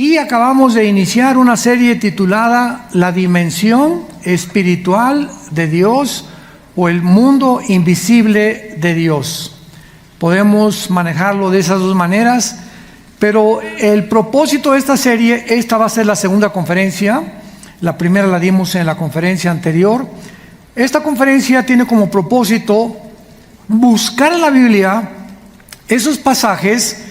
Y acabamos de iniciar una serie titulada La dimensión espiritual de Dios o el mundo invisible de Dios. Podemos manejarlo de esas dos maneras, pero el propósito de esta serie, esta va a ser la segunda conferencia. La primera la dimos en la conferencia anterior. Esta conferencia tiene como propósito buscar en la Biblia esos pasajes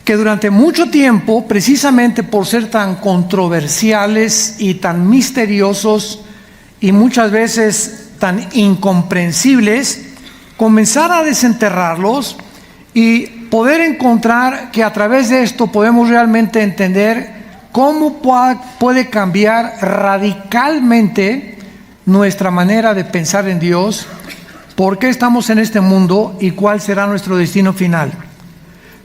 que durante mucho tiempo, precisamente por ser tan controversiales y tan misteriosos y muchas veces tan incomprensibles, comenzar a desenterrarlos y poder encontrar que a través de esto podemos realmente entender cómo puede cambiar radicalmente nuestra manera de pensar en Dios, por qué estamos en este mundo y cuál será nuestro destino final.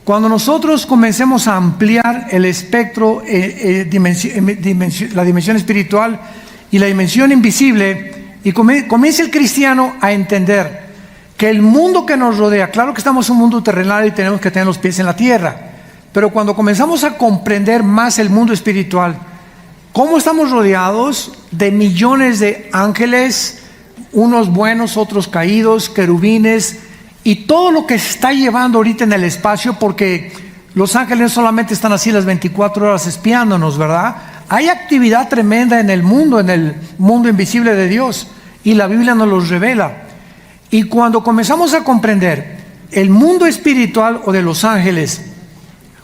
Cuando nosotros comencemos a ampliar el espectro, la dimensión espiritual y la dimensión invisible, y comience el cristiano a entender que el mundo que nos rodea, claro que estamos en un mundo terrenal y tenemos que tener los pies en la tierra, pero cuando comenzamos a comprender más el mundo espiritual, cómo estamos rodeados de millones de ángeles, unos buenos, otros caídos, querubines, y todo lo que se está llevando ahorita en el espacio, porque los ángeles solamente están así las 24 horas espiándonos, ¿verdad? Hay actividad tremenda en el mundo invisible de Dios, y la Biblia nos los revela. Y cuando comenzamos a comprender el mundo espiritual o de los ángeles,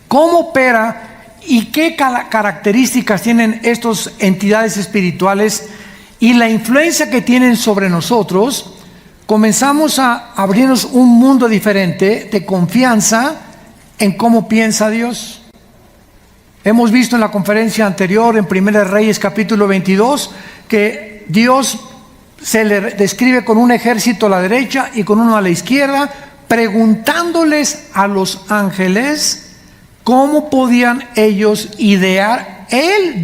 cómo opera y qué características tienen estas entidades espirituales y la influencia que tienen sobre nosotros, comenzamos a abrirnos un mundo diferente de confianza en cómo piensa Dios. Hemos visto en la conferencia anterior, en 1 Reyes capítulo 22, que Dios se le describe con un ejército a la derecha y con uno a la izquierda, preguntándoles a los ángeles cómo podían ellos idear,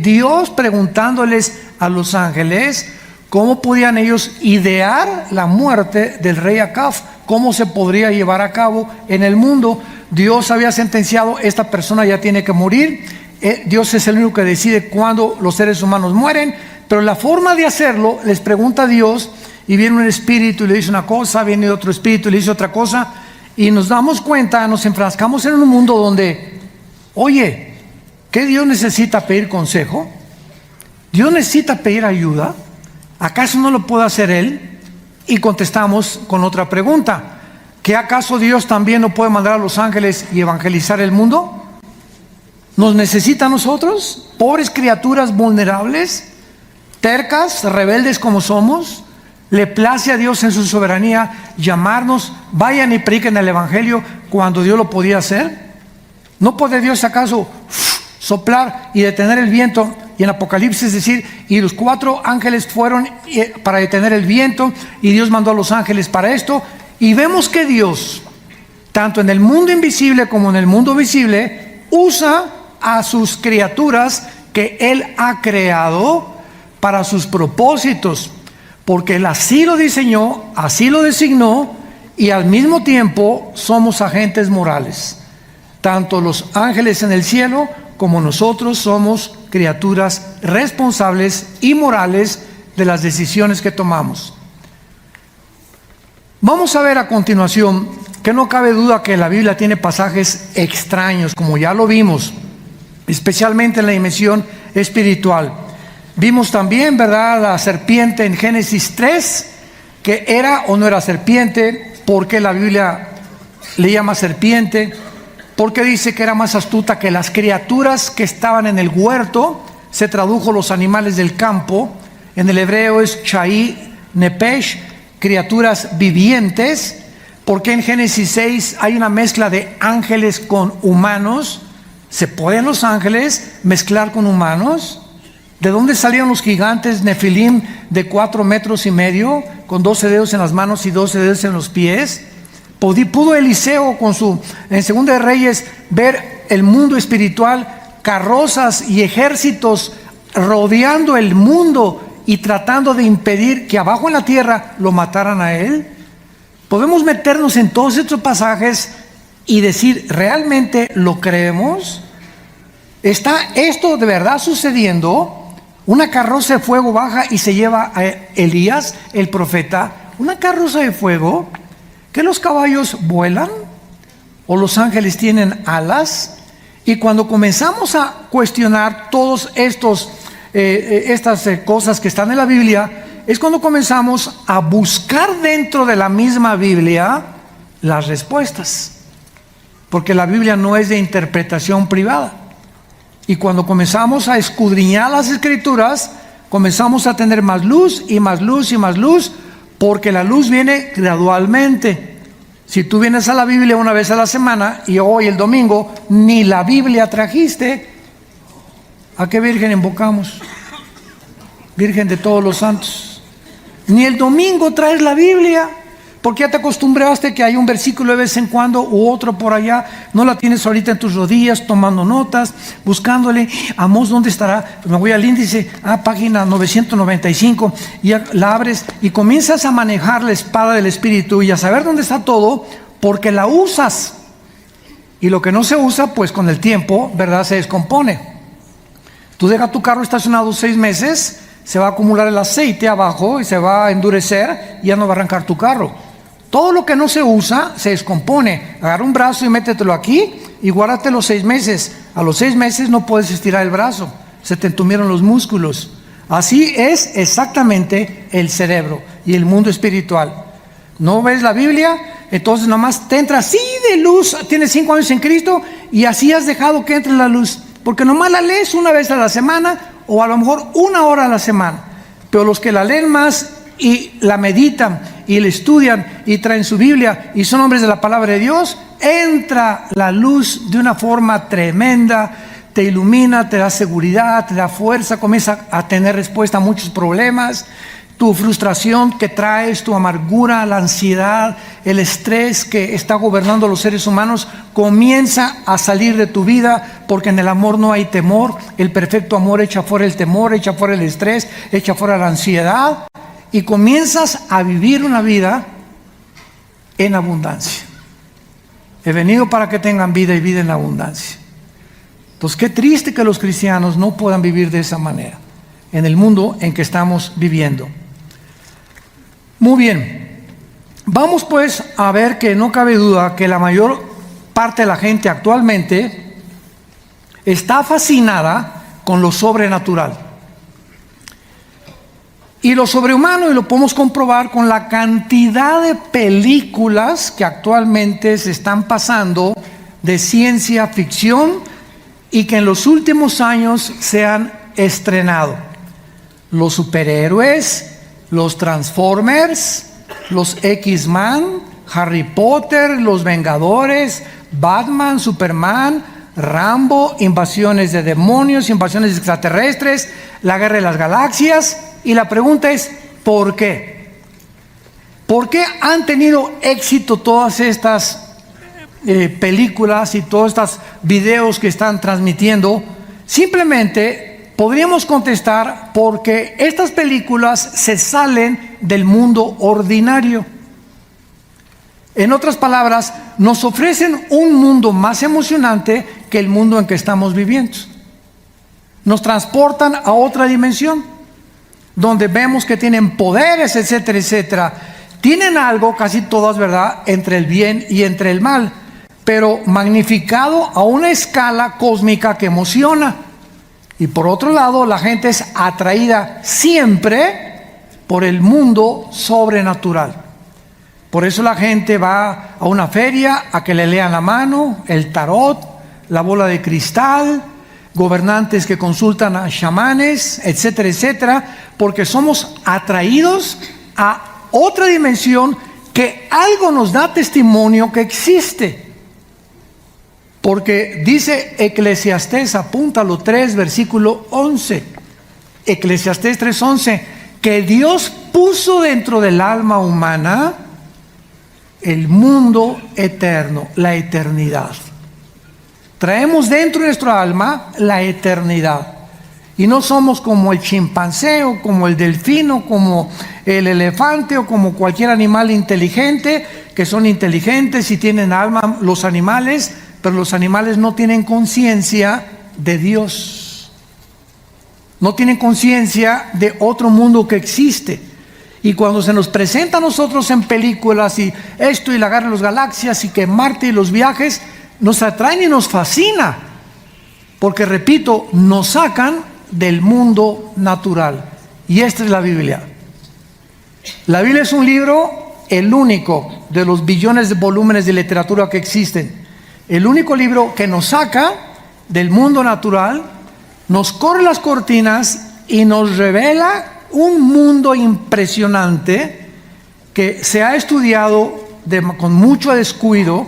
Dios preguntándoles a los ángeles cómo podían ellos idear la muerte del rey Acab, cómo se podría llevar a cabo en el mundo. Dios había sentenciado, esta persona ya tiene que morir. Dios es el único que decide cuándo los seres humanos mueren, pero la forma de hacerlo, les pregunta a Dios, y viene un espíritu y le dice una cosa, viene otro espíritu y le dice otra cosa, y nos damos cuenta, nos enfrascamos en un mundo donde, oye, ¿qué Dios necesita pedir consejo? ¿Dios necesita pedir ayuda? ¿Acaso no lo puede hacer Él? Y contestamos con otra pregunta: ¿que acaso Dios también no puede mandar a los ángeles y evangelizar el mundo? ¿Nos necesita a nosotros, pobres criaturas vulnerables, tercas, rebeldes como somos? ¿Le place a Dios en su soberanía llamarnos, vayan y prediquen el evangelio, cuando Dios lo podía hacer? ¿No puede Dios acaso soplar y detener el viento? Y en Apocalipsis decir, y los 4 ángeles fueron para detener el viento, y Dios mandó a los ángeles para esto. Y vemos que Dios, tanto en el mundo invisible como en el mundo visible, usa a sus criaturas que Él ha creado para sus propósitos, porque Él así lo diseñó, así lo designó, y al mismo tiempo somos agentes morales. Tanto los ángeles en el cielo como nosotros somos criaturas responsables y morales de las decisiones que tomamos. Vamos a ver a continuación que no cabe duda que la Biblia tiene pasajes extraños, como ya lo vimos, especialmente en la dimensión espiritual. Vimos también, ¿verdad?, la serpiente en Génesis 3, que era o no era serpiente, por qué la Biblia le llama serpiente, porque dice que era más astuta que las criaturas que estaban en el huerto. Se tradujo los animales del campo. En el hebreo es Chai Nepesh, criaturas vivientes. Porque en Génesis 6 hay una mezcla de ángeles con humanos. ¿Se pueden los ángeles mezclar con humanos? ¿De dónde salieron los gigantes Nefilim de 4,5 metros, con 12 dedos en las manos y 12 dedos en los pies? ¿Pudo Eliseo en Segunda de Reyes ver el mundo espiritual, carrozas y ejércitos rodeando el mundo y tratando de impedir que abajo en la tierra lo mataran a él? Podemos meternos en todos estos pasajes y decir, ¿realmente lo creemos? ¿Está esto de verdad sucediendo? Una carroza de fuego baja y se lleva a Elías, el profeta. Una carroza de fuego. ¿Que los caballos vuelan? ¿O los ángeles tienen alas? Y cuando comenzamos a cuestionar todos estas cosas que están en la Biblia, es cuando comenzamos a buscar dentro de la misma Biblia las respuestas. Porque la Biblia no es de interpretación privada. Y cuando comenzamos a escudriñar las Escrituras, comenzamos a tener más luz y más luz y más luz, porque la luz viene gradualmente. Si tú vienes a la Biblia una vez a la semana y hoy el domingo ni la Biblia trajiste, ¿a qué virgen invocamos? Virgen de todos los santos. Ni el domingo traes la Biblia, porque ya te acostumbraste que hay un versículo de vez en cuando u otro por allá. No la tienes ahorita en tus rodillas tomando notas, buscándole. Amós, ¿dónde estará? Pues me voy al índice, página 995, y la abres y comienzas a manejar la espada del Espíritu y a saber dónde está todo, porque la usas. Y lo que no se usa, pues con el tiempo, ¿verdad?, se descompone. Tú dejas tu carro estacionado 6 meses, se va a acumular el aceite abajo y se va a endurecer y ya no va a arrancar tu carro. Todo lo que no se usa se descompone. Agarra un brazo y métetelo aquí y guárdatelo 6 meses. A los 6 meses no puedes estirar el brazo, se te entumieron los músculos. Así es exactamente el cerebro y el mundo espiritual. ¿No ves la Biblia? Entonces nomás te entra así de luz. Tienes 5 años en Cristo y así has dejado que entre la luz, porque nomás la lees una vez a la semana o a lo mejor 1 hora a la semana. Pero los que la leen más y la meditan y la estudian y traen su Biblia y son hombres de la palabra de Dios, entra la luz de una forma tremenda, te ilumina, te da seguridad, te da fuerza, comienza a tener respuesta a muchos problemas. Tu frustración que traes, tu amargura, la ansiedad, el estrés que está gobernando a los seres humanos, comienza a salir de tu vida, porque en el amor no hay temor. El perfecto amor echa fuera el temor, echa fuera el estrés, echa fuera la ansiedad, y comienzas a vivir una vida en abundancia. He venido para que tengan vida y vida en abundancia. Entonces, qué triste que los cristianos no puedan vivir de esa manera en el mundo en que estamos viviendo. Muy bien, vamos pues a ver que no cabe duda que la mayor parte de la gente actualmente está fascinada con lo sobrenatural y lo sobrehumano, y lo podemos comprobar con la cantidad de películas que actualmente se están pasando de ciencia ficción y que en los últimos años se han estrenado. Los superhéroes, los Transformers, los X-Men, Harry Potter, los Vengadores, Batman, Superman, Rambo, invasiones de demonios, invasiones extraterrestres, la guerra de las galaxias. Y la pregunta es, ¿por qué? ¿Por qué han tenido éxito todas estas películas y todos estos videos que están transmitiendo? Simplemente podríamos contestar porque estas películas se salen del mundo ordinario. En otras palabras, nos ofrecen un mundo más emocionante que el mundo en que estamos viviendo. Nos transportan a otra dimensión, donde vemos que tienen poderes, etcétera, etcétera. Tienen algo, casi todas, ¿verdad?, entre el bien y entre el mal, pero magnificado a una escala cósmica que emociona. Y por otro lado, la gente es atraída siempre por el mundo sobrenatural. Por eso la gente va a una feria a que le lean la mano, el tarot, la bola de cristal, gobernantes que consultan a chamanes, etcétera, etcétera, porque somos atraídos a otra dimensión que algo nos da testimonio que existe. Porque dice Eclesiastés, apúntalo, 3, versículo 11, Eclesiastés 3:11, que Dios puso dentro del alma humana el mundo eterno, la eternidad. Traemos dentro de nuestra alma la eternidad. Y no somos como el chimpancé o como el delfino, como el elefante o como cualquier animal inteligente, que son inteligentes y tienen alma los animales, pero los animales no tienen conciencia de Dios. No tienen conciencia de otro mundo que existe. Y cuando se nos presenta a nosotros en películas y esto y la guerra de las galaxias y que Marte y los viajes, nos atraen y nos fascina. Porque, repito, nos sacan del mundo natural. Y esta es la Biblia. La Biblia es un libro, el único de los billones de volúmenes de literatura que existen. El único libro que nos saca del mundo natural, nos corre las cortinas y nos revela un mundo impresionante que se ha estudiado con mucho descuido,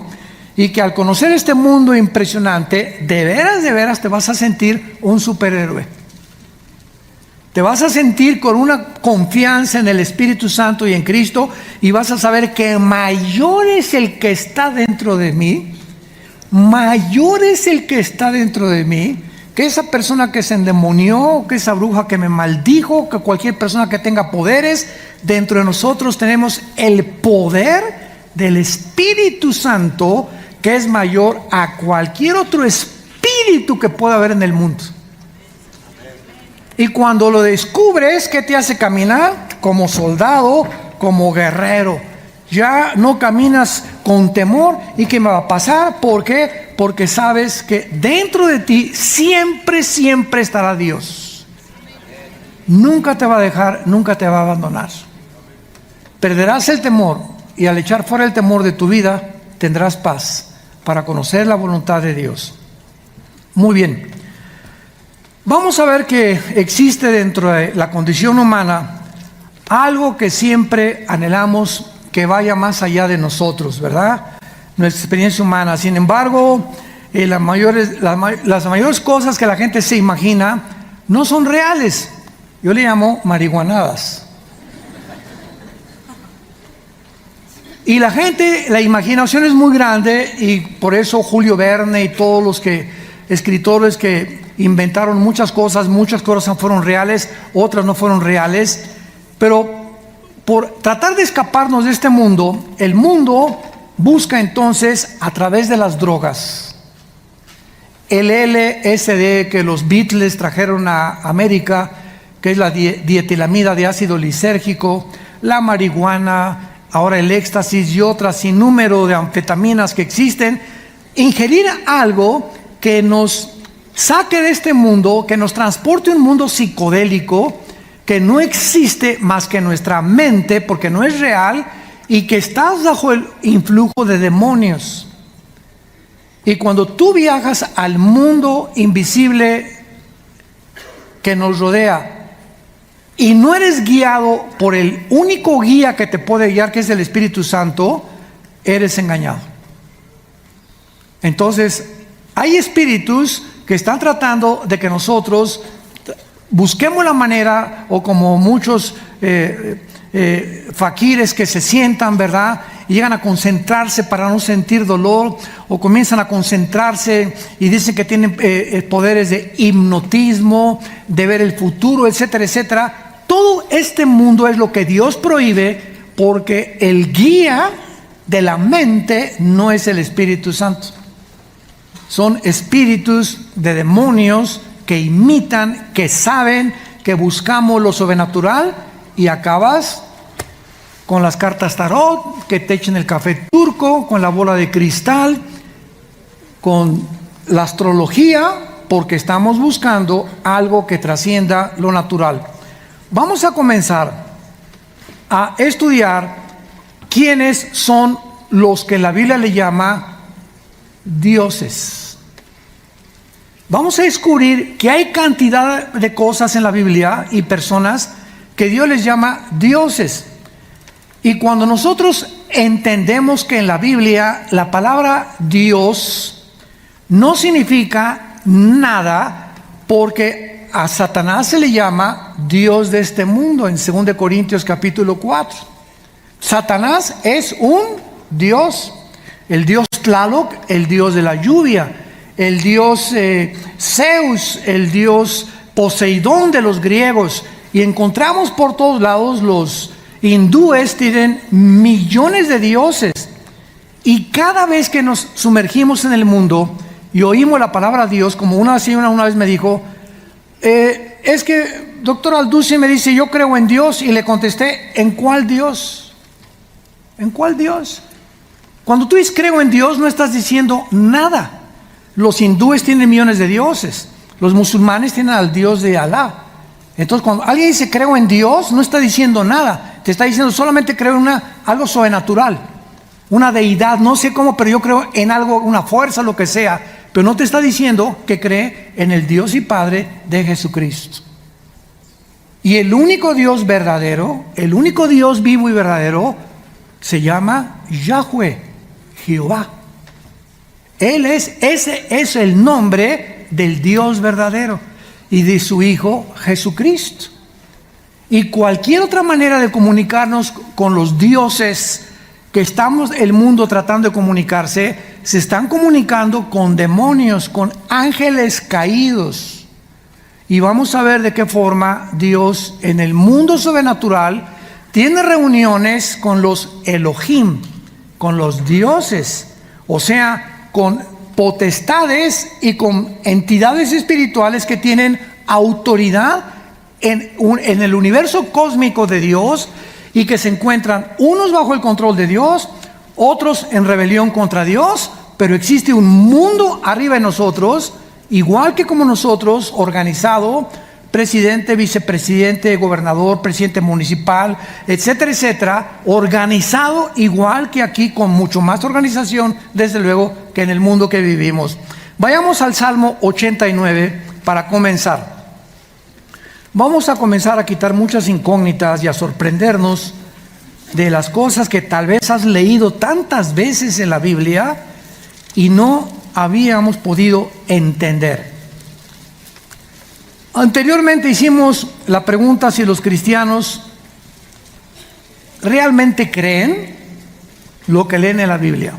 y que al conocer este mundo impresionante, de veras te vas a sentir un superhéroe. Te vas a sentir con una confianza en el Espíritu Santo y en Cristo, y vas a saber que mayor es el que está dentro de mí, mayor es el que está dentro de mí, que esa persona que se endemonió, que esa bruja que me maldijo, que cualquier persona que tenga poderes. Dentro de nosotros tenemos el poder del Espíritu Santo, que es mayor a cualquier otro espíritu que pueda haber en el mundo. Y cuando lo descubres, ¿qué te hace caminar? Como soldado, como guerrero. Ya no caminas con temor. ¿Y qué me va a pasar? ¿Por qué? Porque sabes que dentro de ti siempre estará Dios. Nunca te va a dejar, nunca te va a abandonar. Perderás el temor, y al echar fuera el temor de tu vida, tendrás paz para conocer la voluntad de Dios. Muy bien. Vamos a ver que existe dentro de la condición humana algo que siempre anhelamos que vaya más allá de nosotros, ¿verdad? Nuestra experiencia humana. Sin embargo, las mayores cosas que la gente se imagina no son reales. Yo le llamo marihuanadas. Y la gente, la imaginación es muy grande, y por eso Julio Verne y todos los escritores que inventaron muchas cosas fueron reales, otras no fueron reales. Pero por tratar de escaparnos de este mundo, el mundo busca entonces a través de las drogas. El LSD que los Beatles trajeron a América, que es la dietilamida de ácido lisérgico, la marihuana, ahora el éxtasis y otras sin número de anfetaminas que existen. Ingerir algo que nos saque de este mundo, que nos transporte a un mundo psicodélico que no existe más que en nuestra mente, porque no es real, y que estás bajo el influjo de demonios. Y cuando tú viajas al mundo invisible que nos rodea y no eres guiado por el único guía que te puede guiar, que es el Espíritu Santo, eres engañado. Entonces, hay espíritus que están tratando de que nosotros busquemos la manera, o como muchos faquires que se sientan, ¿verdad? Y llegan a concentrarse para no sentir dolor, o comienzan a concentrarse y dicen que tienen poderes de hipnotismo, de ver el futuro, etcétera, etcétera. Todo este mundo es lo que Dios prohíbe, porque el guía de la mente no es el Espíritu Santo. Son espíritus de demonios que imitan, que saben, que buscamos lo sobrenatural, y acabas con las cartas tarot, que te echen el café turco, con la bola de cristal, con la astrología, porque estamos buscando algo que trascienda lo natural. Vamos a comenzar a estudiar quiénes son los que la Biblia le llama dioses. Vamos a descubrir que hay cantidad de cosas en la Biblia y personas que Dios les llama dioses. Y cuando nosotros entendemos que en la Biblia la palabra Dios no significa nada, porque a Satanás se le llama Dios de este mundo en 2 Corintios capítulo 4. Satanás es un Dios, el Dios Tlaloc, el Dios de la lluvia, el Dios Zeus, el Dios Poseidón de los griegos. Y encontramos por todos lados, los hindúes tienen millones de dioses. Y cada vez que nos sumergimos en el mundo y oímos la palabra Dios, como una señora una vez me dijo, es que doctor Alducin me dice, yo creo en Dios, y le contesté, ¿en cuál Dios? ¿En cuál Dios? Cuando tú dices creo en Dios, no estás diciendo nada. Los hindúes tienen millones de dioses, los musulmanes tienen al Dios de Alá. Entonces, cuando alguien dice creo en Dios, no está diciendo nada, te está diciendo solamente creo en algo sobrenatural, una deidad, no sé cómo, pero yo creo en algo, una fuerza, lo que sea, pero no te está diciendo que cree en el Dios y Padre de Jesucristo. Y el único Dios verdadero, el único Dios vivo y verdadero, se llama Yahweh, Jehová. Ese es el nombre del Dios verdadero y de su Hijo Jesucristo. Y cualquier otra manera de comunicarnos con los dioses que estamos el mundo tratando de comunicarse, se están comunicando con demonios, con ángeles caídos. Y vamos a ver de qué forma Dios en el mundo sobrenatural tiene reuniones con los Elohim, con los dioses, o sea, con potestades y con entidades espirituales que tienen autoridad en el universo cósmico de Dios, y que se encuentran unos bajo el control de Dios, otros en rebelión contra Dios, pero existe un mundo arriba de nosotros, igual que como nosotros, organizado, presidente, vicepresidente, gobernador, presidente municipal, etcétera, etcétera, organizado igual que aquí, con mucho más organización, desde luego, que en el mundo que vivimos. Vayamos al Salmo 89 para comenzar. Vamos a comenzar a quitar muchas incógnitas y a sorprendernos de las cosas que tal vez has leído tantas veces en la Biblia y no habíamos podido entender. Anteriormente hicimos la pregunta si los cristianos realmente creen lo que leen en la Biblia.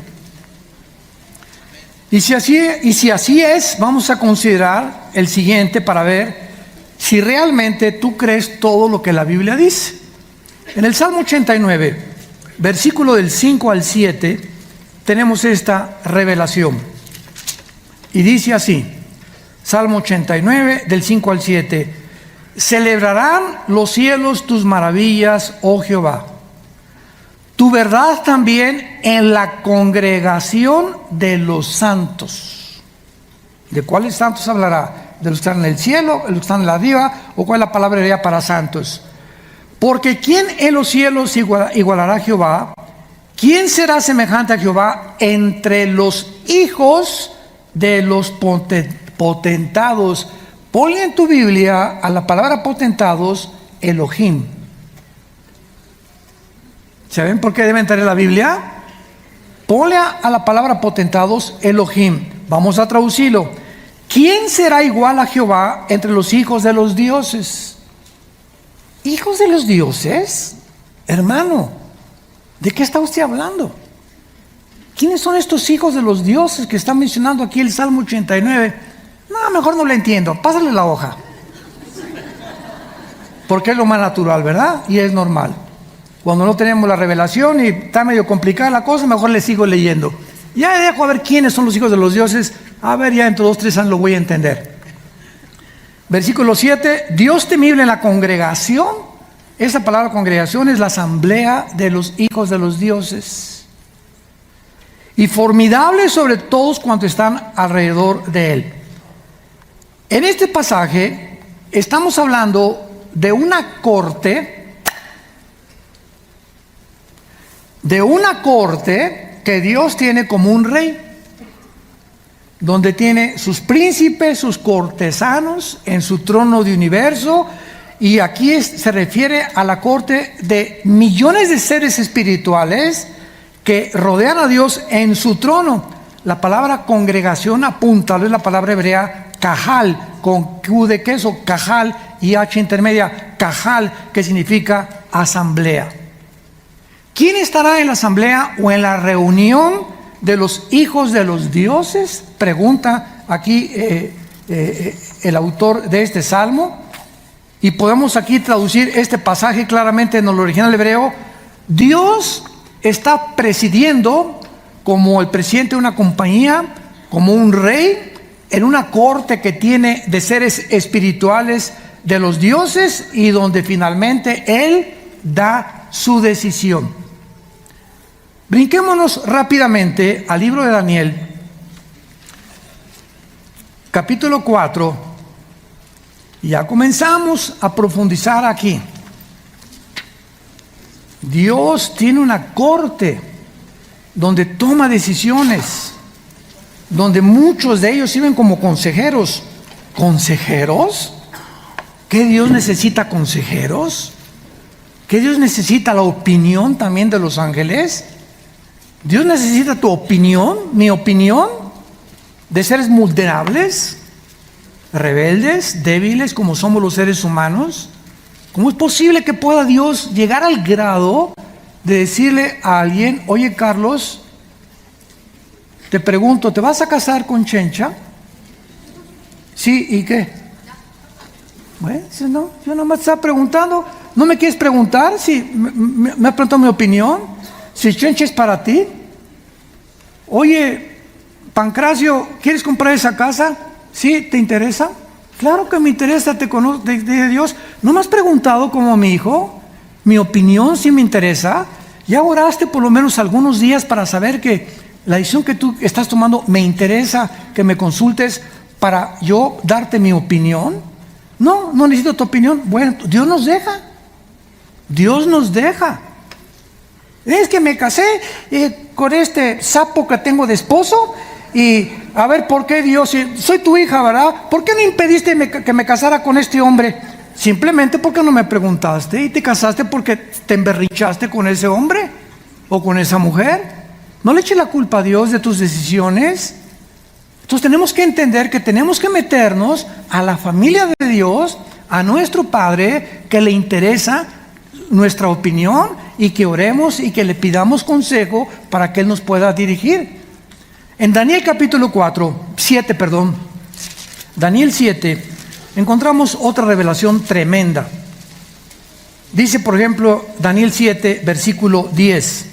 Y si así es, vamos a considerar el siguiente para ver si realmente tú crees todo lo que la Biblia dice. En el Salmo 89, versículo del 5 al 7, tenemos esta revelación. Y dice así, Salmo 89, del 5 al 7, celebrarán los cielos tus maravillas, oh Jehová, tu verdad también en la congregación de los santos. ¿De cuáles santos hablará? ¿De los que están en el cielo, de los que están en la arriba? ¿O cuál es la palabra hebrea para santos? Porque ¿quién en los cielos igualará a Jehová? ¿Quién será semejante a Jehová entre los hijos de los potentados? Ponle en tu Biblia a la palabra potentados, Elohim. ¿Saben por qué deben tener la Biblia? Ponle a la palabra potentados, Elohim. Vamos a traducirlo. ¿Quién será igual a Jehová entre los hijos de los dioses? ¿Hijos de los dioses? Hermano, ¿de qué está usted hablando? ¿Quiénes son estos hijos de los dioses que está mencionando aquí el Salmo 89? No, mejor no lo entiendo, pásale la hoja. Porque es lo más natural, ¿verdad? Y es normal. Cuando no tenemos la revelación y está medio complicada la cosa, mejor le sigo leyendo. Ya dejo a ver quiénes son los hijos de los dioses. A ver, ya entre 2 o 3 años lo voy a entender. Versículo 7, Dios temible en la congregación. Esa palabra congregación es la asamblea de los hijos de los dioses. Y formidable sobre todos cuantos están alrededor de él. En este pasaje estamos hablando de una corte que Dios tiene como un rey, donde tiene sus príncipes, sus cortesanos en su trono de universo, y aquí se refiere a la corte de millones de seres espirituales que rodean a Dios en su trono. La palabra congregación apunta, es la palabra hebrea cajal, con Q de queso, cajal, y H intermedia, cajal, que significa asamblea. ¿Quién estará en la asamblea o en la reunión de los hijos de los dioses? Pregunta aquí el autor de este salmo. Y podemos aquí traducir este pasaje claramente en el original hebreo. Dios está presidiendo, como el presidente de una compañía, como un rey en una corte que tiene de seres espirituales de los dioses y donde finalmente Él da su decisión. Brinquémonos rápidamente al libro de Daniel, capítulo 4. Ya comenzamos a profundizar aquí. Dios tiene una corte donde toma decisiones, donde muchos de ellos sirven como consejeros. ¿Consejeros? ¿Qué Dios necesita consejeros? ¿Qué Dios necesita la opinión también de los ángeles? ¿Dios necesita tu opinión, mi opinión, de seres vulnerables, rebeldes, débiles como somos los seres humanos? ¿Cómo es posible que pueda Dios llegar al grado de decirle a alguien: oye, Carlos, te pregunto, ¿te vas a casar con Chencha? Sí, ¿y qué? Bueno, no, yo nomás estaba preguntando. ¿No me quieres preguntar si me has preguntado mi opinión? Si Chencha es para ti. Oye, Pancracio, ¿quieres comprar esa casa? ¿Sí? ¿Te interesa? Claro que me interesa, te conozco, de Dios. ¿No me has preguntado como mi hijo? Mi opinión sí me interesa. ¿Ya oraste por lo menos algunos días para saber que la decisión que tú estás tomando me interesa que me consultes para yo darte mi opinión? No, no necesito tu opinión. Bueno, Dios nos deja. Dios nos deja. Es que me casé con este sapo que tengo de esposo y a ver, ¿por qué Dios? Si soy tu hija, ¿verdad? ¿Por qué no impediste que me casara con este hombre? Simplemente porque no me preguntaste y te casaste porque te emberrinchaste con ese hombre o con esa mujer. No le eches la culpa a Dios de tus decisiones. Entonces tenemos que entender que tenemos que meternos a la familia de Dios, a nuestro Padre, que le interesa nuestra opinión y que oremos y que le pidamos consejo para que Él nos pueda dirigir. En Daniel capítulo 7, Daniel 7, encontramos otra revelación tremenda. Dice, por ejemplo, Daniel 7, versículo 10.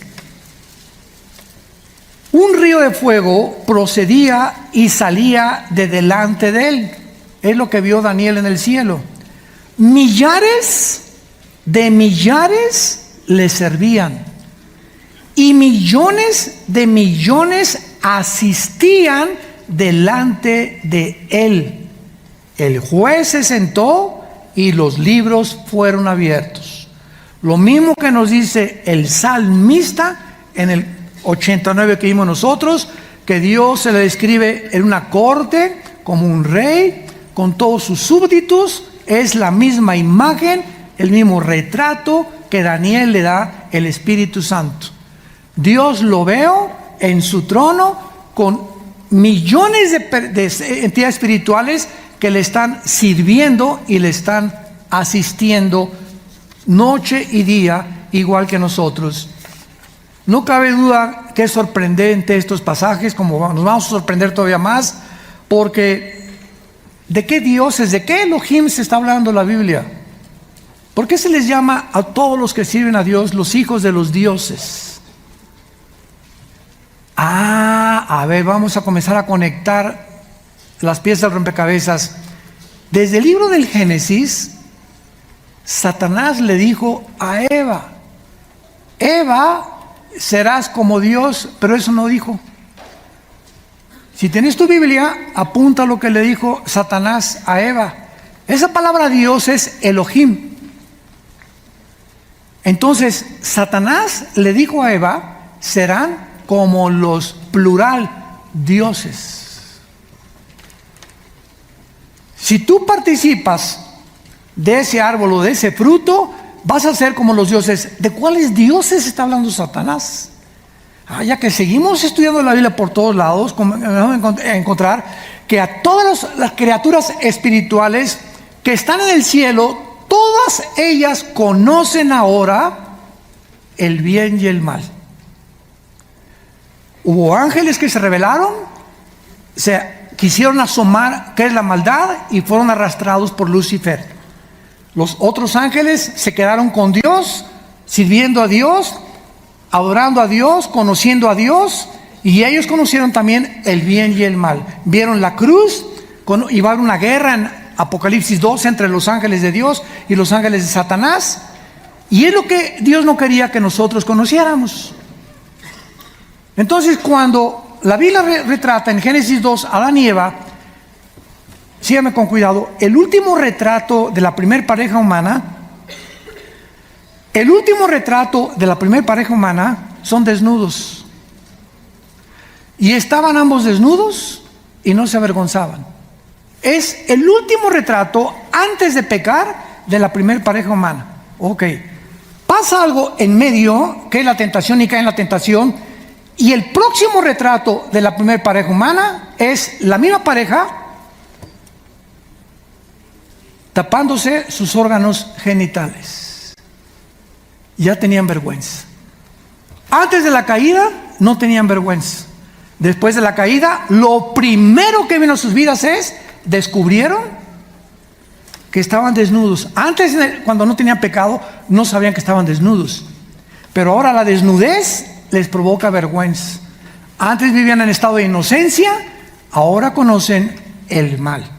Un río de fuego procedía y salía de delante de él. Es lo que vio Daniel en el cielo. Millares de millares le servían y millones de millones asistían delante de él. El juez se sentó y los libros fueron abiertos. Lo mismo que nos dice el salmista en el 89 que vimos nosotros, que Dios se le describe en una corte como un rey con todos sus súbditos. Es la misma imagen, el mismo retrato que Daniel le da el Espíritu Santo. Dios lo veo en su trono con millones de entidades espirituales que le están sirviendo y le están asistiendo noche y día, igual que nosotros. No cabe duda que es sorprendente estos pasajes, como nos vamos a sorprender todavía más, porque ¿de qué dioses, de qué Elohim se está hablando la Biblia? ¿Por qué se les llama a todos los que sirven a Dios los hijos de los dioses? A ver, vamos a comenzar a conectar las piezas del rompecabezas. Desde el libro del Génesis, Satanás le dijo a Eva: Eva, serás como Dios, pero eso no dijo. Si tienes tu Biblia, apunta lo que le dijo Satanás a Eva. Esa palabra Dios es Elohim. Entonces, Satanás le dijo a Eva: serán como los plural dioses. Si tú participas de ese árbol o de ese fruto, vas a ser como los dioses. ¿De cuáles dioses está hablando Satanás? Ya que seguimos estudiando la Biblia por todos lados, vamos a encontrar que a todas las criaturas espirituales que están en el cielo, todas ellas conocen ahora el bien y el mal. Hubo ángeles que se rebelaron, se quisieron asomar qué es la maldad y fueron arrastrados por Lucifer. Los otros ángeles se quedaron con Dios, sirviendo a Dios, adorando a Dios, conociendo a Dios, Y ellos conocieron también el bien y el mal. Vieron la cruz, iba a haber una guerra en Apocalipsis 12 entre los ángeles de Dios y los ángeles de Satanás. Y es lo que Dios no quería que nosotros conociéramos. Entonces, cuando la Biblia retrata en Génesis 2 a Adán y Eva, síganme con cuidado, el último retrato de la primer pareja humana, son desnudos. Y estaban ambos desnudos y no se avergonzaban. Es el último retrato antes de pecar de la primer pareja humana. Ok. Pasa algo en medio, que es la tentación, y cae en la tentación. Y el próximo retrato de la primer pareja humana es la misma pareja tapándose sus órganos genitales. Ya tenían vergüenza. Antes de la caída no tenían vergüenza. Después de la caída, lo primero que vino a sus vidas es, descubrieron que estaban desnudos. Antes, cuando no tenían pecado, no sabían que estaban desnudos. Pero ahora la desnudez les provoca vergüenza. Antes vivían en estado de inocencia, ahora conocen el mal.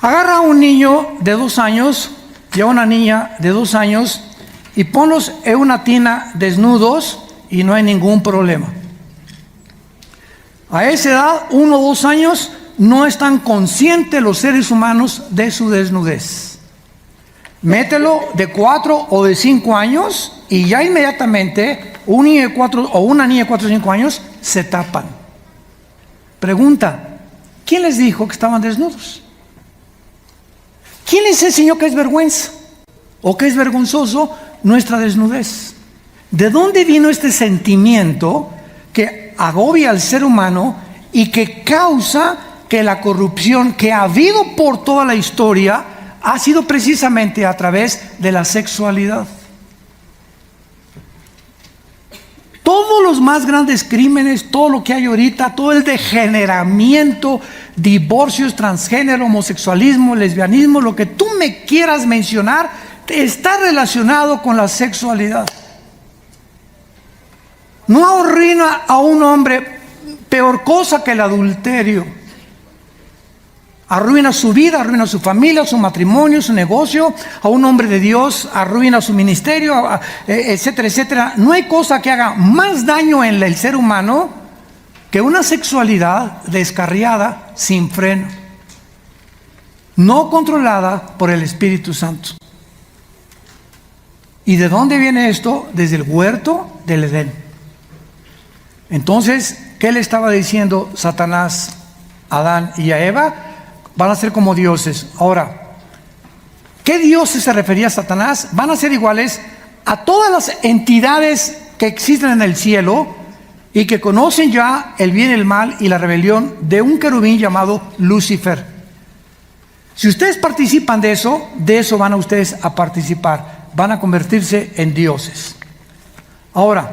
Agarra a un niño de 2 años y a una niña de 2 años y ponlos en una tina desnudos y no hay ningún problema. A esa edad, 1 o 2 años, no están conscientes los seres humanos de su desnudez. Mételo de 4 o de 5 años y ya inmediatamente un niño de 4 o una niña de 4 o 5 años se tapan. Pregunta, ¿quién les dijo que estaban desnudos? ¿Quién les enseñó que es vergüenza o que es vergonzoso nuestra desnudez? ¿De dónde vino este sentimiento que agobia al ser humano y que causa que la corrupción que ha habido por toda la historia ha sido precisamente a través de la sexualidad? Todos los más grandes crímenes, todo lo que hay ahorita, todo el degeneramiento, divorcios, transgénero, homosexualismo, lesbianismo, lo que tú me quieras mencionar, está relacionado con la sexualidad. No arruina a un hombre peor cosa que el adulterio. Arruina su vida, arruina su familia, su matrimonio, su negocio. A un hombre de Dios arruina su ministerio, etcétera, etcétera. No hay cosa que haga más daño en el ser humano que una sexualidad descarriada, sin freno, no controlada por el Espíritu Santo. ¿Y de dónde viene esto? Desde el huerto del Edén. Entonces, ¿qué le estaba diciendo Satanás a Adán y a Eva? Van a ser como dioses. Ahora, ¿qué dioses se refería a Satanás? Van a ser iguales a todas las entidades que existen en el cielo y que conocen ya el bien y el mal y la rebelión de un querubín llamado Lucifer. Si ustedes participan de eso van a ustedes a participar. Van a convertirse en dioses. Ahora,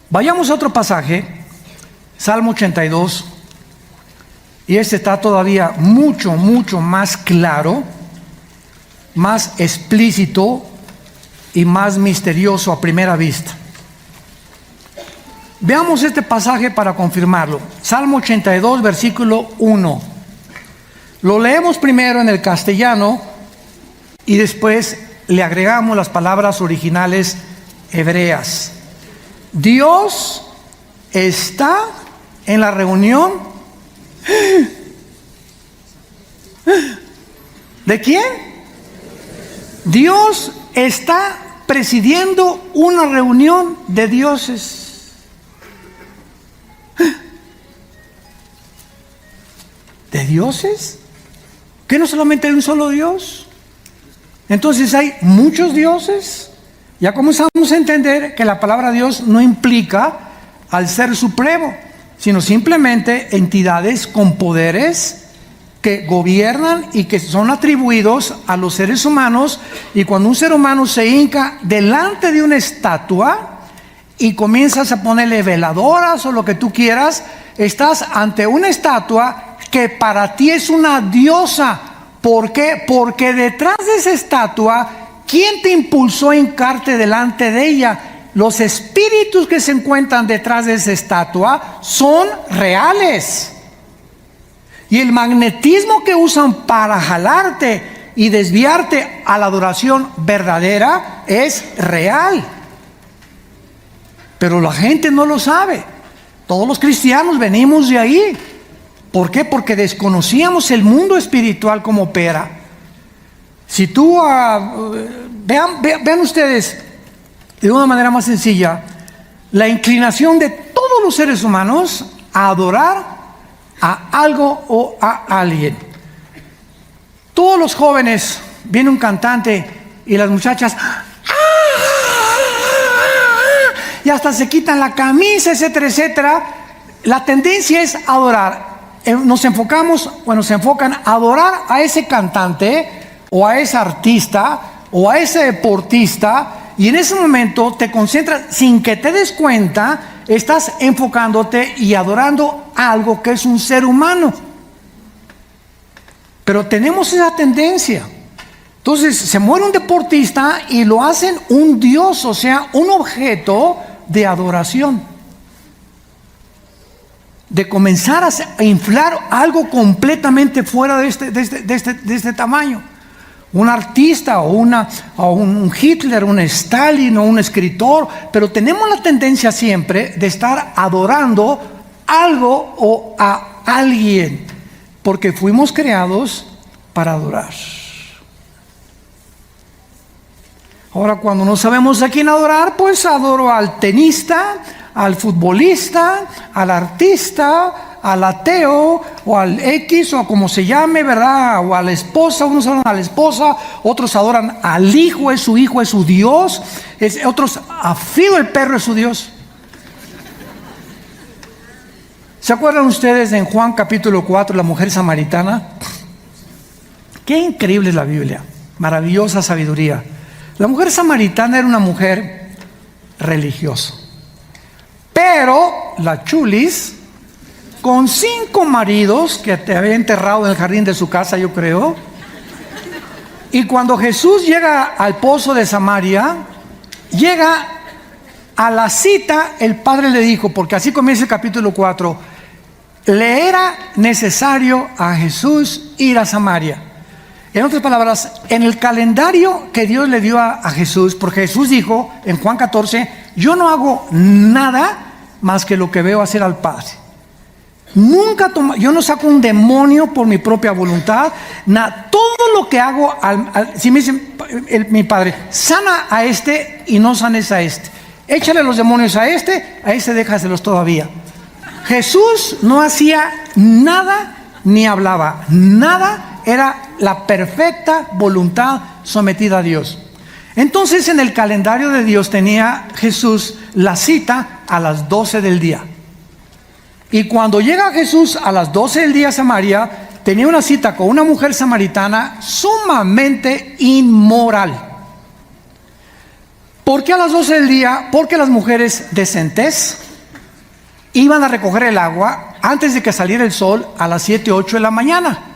vayamos a otro pasaje, Salmo 82. Y este está todavía mucho, mucho más claro, más explícito y más misterioso a primera vista. Veamos este pasaje para confirmarlo. Salmo 82, versículo 1. Lo leemos primero en el castellano y después le agregamos las palabras originales hebreas. Dios está en la reunión. ¿De quién? Dios está presidiendo una reunión de dioses. ¿De dioses? ¿Que no solamente hay un solo Dios? Entonces hay muchos dioses. Ya comenzamos a entender que la palabra Dios no implica al ser supremo, sino simplemente entidades con poderes que gobiernan y que son atribuidos a los seres humanos. Y cuando un ser humano se hinca delante de una estatua y comienzas a ponerle veladoras o lo que tú quieras, estás ante una estatua que para ti es una diosa. ¿Por qué? Porque detrás de esa estatua, ¿quién te impulsó a hincarte delante de ella? los espíritus que se encuentran detrás de esa estatua son reales. Y el magnetismo que usan para jalarte y desviarte a la adoración verdadera es real. Pero la gente no lo sabe. Todos los cristianos venimos de ahí. ¿Por qué? Porque desconocíamos el mundo espiritual como opera. Si tú, vean ustedes, de una manera más sencilla, la inclinación de todos los seres humanos a adorar a algo o a alguien. Todos los jóvenes, viene un cantante y las muchachas y hasta se quitan la camisa, etcétera, etcétera. La tendencia es adorar. Nos enfocan a adorar a ese cantante o a ese artista o a ese deportista, y en ese momento te concentras sin que te des cuenta, estás enfocándote y adorando algo que es un ser humano. Pero tenemos esa tendencia. Entonces se muere un deportista y lo hacen un dios, o sea, un objeto de adoración. De comenzar a inflar algo completamente fuera de este tamaño. Un artista o un Hitler, un Stalin o un escritor, pero tenemos la tendencia siempre de estar adorando algo o a alguien, porque fuimos creados para adorar. Ahora, cuando no sabemos a quién adorar, pues adoro al tenista, al futbolista, al artista, al ateo, o al X, o como se llame, ¿verdad? O a la esposa. Unos adoran a la esposa, otros adoran al hijo es su Dios, otros a Fido el perro es su Dios. ¿Se acuerdan ustedes en Juan capítulo 4, la mujer samaritana? Qué increíble es la Biblia, maravillosa sabiduría. La mujer samaritana era una mujer religiosa, pero la chulis, con 5 maridos que te había enterrado en el jardín de su casa, yo creo. Y cuando Jesús llega al pozo de Samaria, llega a la cita, el Padre le dijo, porque así comienza el capítulo 4, le era necesario a Jesús ir a Samaria. En otras palabras, en el calendario que Dios le dio a Jesús, porque Jesús dijo en Juan 14, yo no hago nada más que lo que veo hacer al Padre. Yo no saco un demonio por mi propia voluntad. Todo lo que hago, si me dicen mi Padre, sana a este y no sanes a este, échale los demonios a este déjaselos todavía. Jesús no hacía nada ni hablaba nada. Era la perfecta voluntad sometida a Dios. Entonces, en el calendario de Dios tenía Jesús la cita a las 12 del día. Y cuando llega Jesús a las 12 del día a Samaria, tenía una cita con una mujer samaritana sumamente inmoral. ¿Por qué a las 12 del día? Porque las mujeres decentes iban a recoger el agua antes de que saliera el sol a las 7 o 8 de la mañana.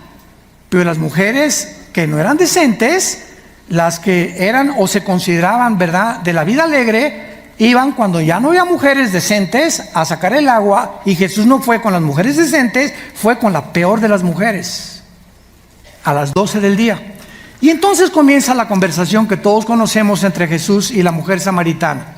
Pero las mujeres que no eran decentes, las que eran o se consideraban, ¿verdad?, de la vida alegre, iban cuando ya no había mujeres decentes a sacar el agua. Y Jesús no fue con las mujeres decentes, fue con la peor de las mujeres a las 12 del día. Y entonces comienza la conversación que todos conocemos entre Jesús y la mujer samaritana.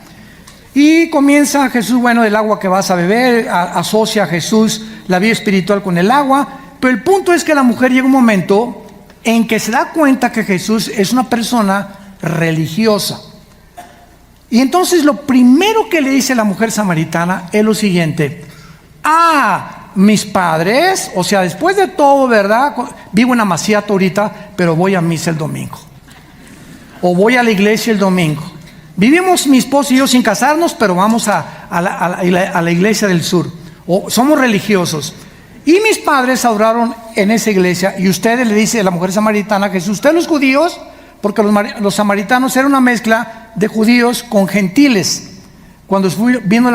Y comienza Jesús, bueno, el agua que vas a beber, asocia a Jesús la vida espiritual con el agua. Pero el punto es que la mujer llega un momento en que se da cuenta que Jesús es una persona religiosa. Y entonces lo primero que le dice la mujer samaritana es lo siguiente: mis padres, o sea, después de todo, ¿verdad? Vivo en Amaciato ahorita, pero voy a misa el domingo, o voy a la iglesia el domingo. Vivimos mi esposo y yo sin casarnos, pero vamos a la iglesia del sur, o somos religiosos. Y mis padres adoraron en esa iglesia. Y ustedes, le dice la mujer samaritana a Jesús, ustedes los judíos, porque los samaritanos eran una mezcla de judíos con gentiles. Cuando vino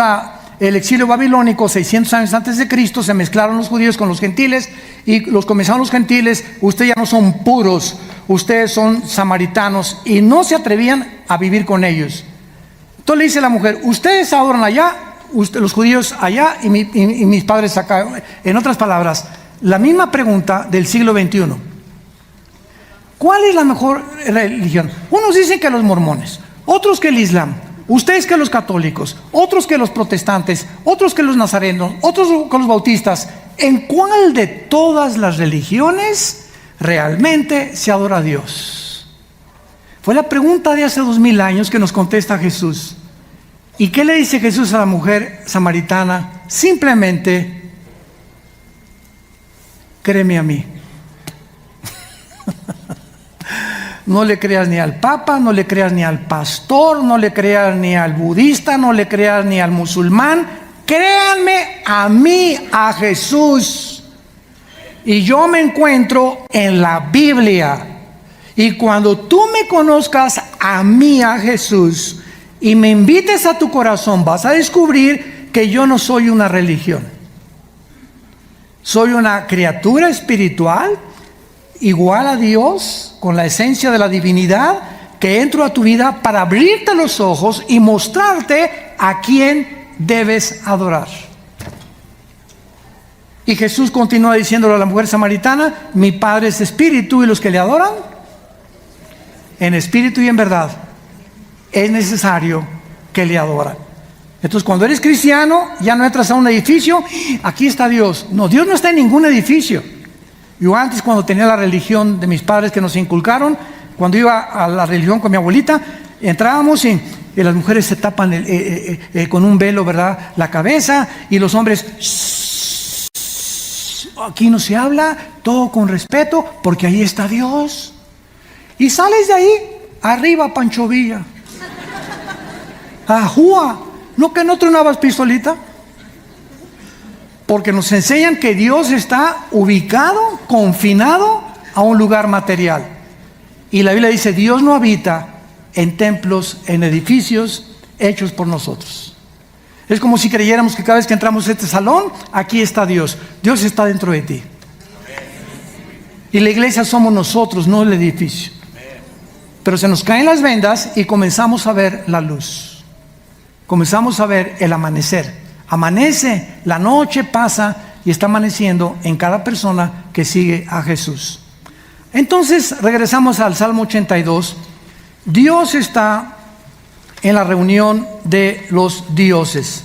el exilio babilónico 600 años antes de Cristo, se mezclaron los judíos con los gentiles, y comenzaron los gentiles: ustedes ya no son puros, ustedes son samaritanos, y no se atrevían a vivir con ellos. Entonces le dice la mujer, ustedes adoran allá, los judíos allá y mis padres acá. En otras palabras, la misma pregunta del siglo XXI. ¿Cuál es la mejor religión? Unos dicen que los mormones, otros que el Islam, ustedes que los católicos, otros que los protestantes, otros que los nazarenos, otros que los bautistas. ¿En cuál de todas las religiones realmente se adora a Dios? Fue la pregunta de hace 2000 años que nos contesta Jesús. ¿Y qué le dice Jesús a la mujer samaritana? Simplemente, créeme a mí. No le creas ni al papa, no le creas ni al pastor, no le creas ni al budista, no le creas ni al musulmán. Créanme a mí, a Jesús. Y yo me encuentro en la Biblia. Y cuando tú me conozcas a mí, a Jesús, y me invites a tu corazón, vas a descubrir que yo no soy una religión. Soy una criatura espiritual, igual a Dios, con la esencia de la divinidad, que entro a tu vida para abrirte los ojos y mostrarte a quién debes adorar. Y Jesús continúa diciéndole a la mujer samaritana, mi Padre es espíritu y los que le adoran, en espíritu y en verdad, es necesario que le adoran. Entonces cuando eres cristiano, ya no entras a un edificio, aquí está Dios. No, Dios no está en ningún edificio. Yo antes, cuando tenía la religión de mis padres que nos inculcaron, cuando iba a la religión con mi abuelita, entrábamos y las mujeres se tapan con un velo, ¿verdad?, la cabeza, y los hombres, aquí no se habla, todo con respeto, porque ahí está Dios. Y sales de ahí, arriba Pancho Villa. Ajúa, ¿no que no tronabas pistolita? Porque nos enseñan que Dios está ubicado, confinado a un lugar material. Y la Biblia dice, Dios no habita en templos, en edificios hechos por nosotros. Es como si creyéramos que cada vez que entramos a este salón, aquí está Dios. Dios está dentro de ti. Y la iglesia somos nosotros, no el edificio. Pero se nos caen las vendas y comenzamos a ver la luz. Comenzamos a ver el amanecer. Amanece, la noche pasa y está amaneciendo en cada persona que sigue a Jesús. Entonces regresamos al Salmo 82. Dios está en la reunión de los dioses.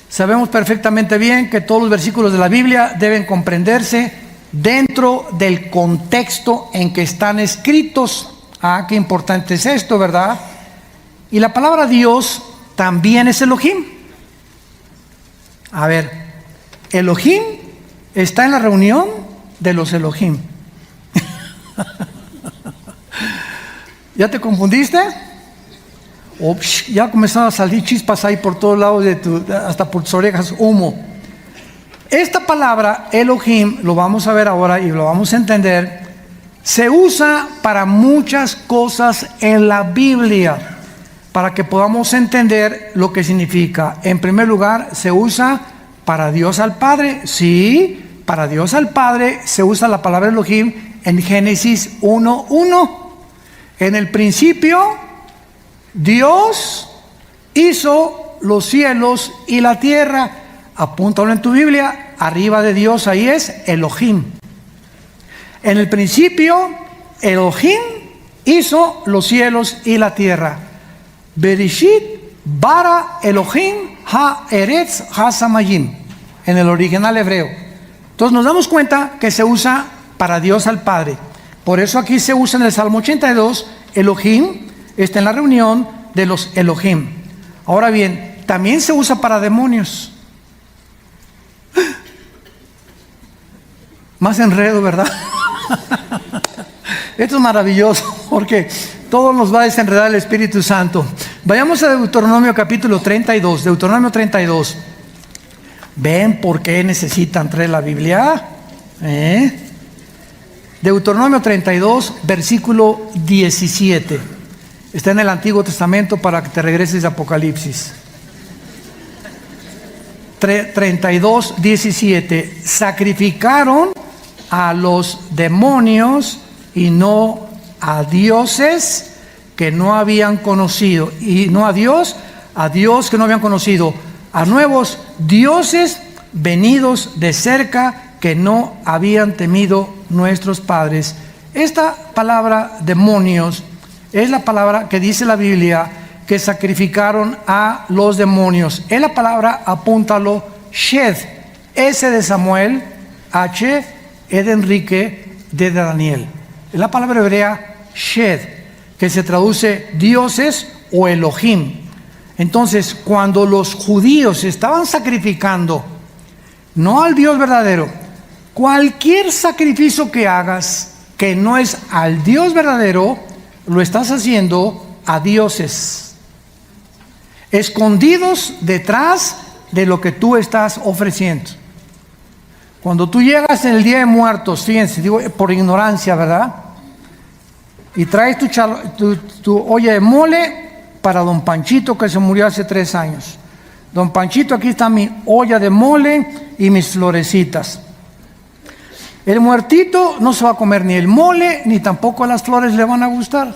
Sabemos perfectamente bien que todos los versículos de la Biblia deben comprenderse dentro del contexto en que están escritos. Ah, qué importante es esto, ¿verdad? Y la palabra Dios también es Elohim. A ver, Elohim está en la reunión de los Elohim. ¿Ya te confundiste? Ya comenzaron a salir chispas ahí por todos lados hasta por tus orejas, humo. Esta palabra Elohim, lo vamos a ver ahora y lo vamos a entender, se usa para muchas cosas en la Biblia, para que podamos entender lo que significa. En primer lugar, se usa para Dios al Padre. Sí, para Dios al Padre se usa la palabra Elohim en Génesis 1:1. En el principio, Dios hizo los cielos y la tierra. Apúntalo en tu Biblia, arriba de Dios ahí es Elohim. En el principio, Elohim hizo los cielos y la tierra. Bereshit bara Elohim ha-eretz ha-samayim, en el original hebreo. Entonces nos damos cuenta que se usa para Dios al Padre. Por eso aquí se usa en el Salmo 82, Elohim está en la reunión de los Elohim. Ahora bien, también se usa para demonios. Más enredo, ¿verdad? Esto es maravilloso porque todo nos va a desenredar el Espíritu Santo. Vayamos a Deuteronomio capítulo 32. Deuteronomio 32. ¿Ven por qué necesitan traer la Biblia? Deuteronomio 32, versículo 17. Está en el Antiguo Testamento para que te regreses a Apocalipsis. 32, 17. Sacrificaron a los demonios y no a dioses que no habían conocido, y no a Dios que no habían conocido, a nuevos dioses venidos de cerca que no habían temido nuestros padres. Esta palabra demonios es la palabra que dice la Biblia que sacrificaron a los demonios. Es la palabra, apúntalo, Shed, S de Samuel, H, E de Enrique, D de Daniel. Es la palabra hebrea Shed, que se traduce dioses o Elohim. Entonces, cuando los judíos estaban sacrificando, no al Dios verdadero, cualquier sacrificio que hagas que no es al Dios verdadero, lo estás haciendo a dioses, escondidos detrás de lo que tú estás ofreciendo. Cuando tú llegas en el Día de Muertos, fíjense, digo por ignorancia, ¿verdad? Y traes tu olla de mole para don Panchito, que se murió hace 3 años. Don Panchito, aquí está mi olla de mole y mis florecitas. El muertito no se va a comer ni el mole, ni tampoco las flores le van a gustar,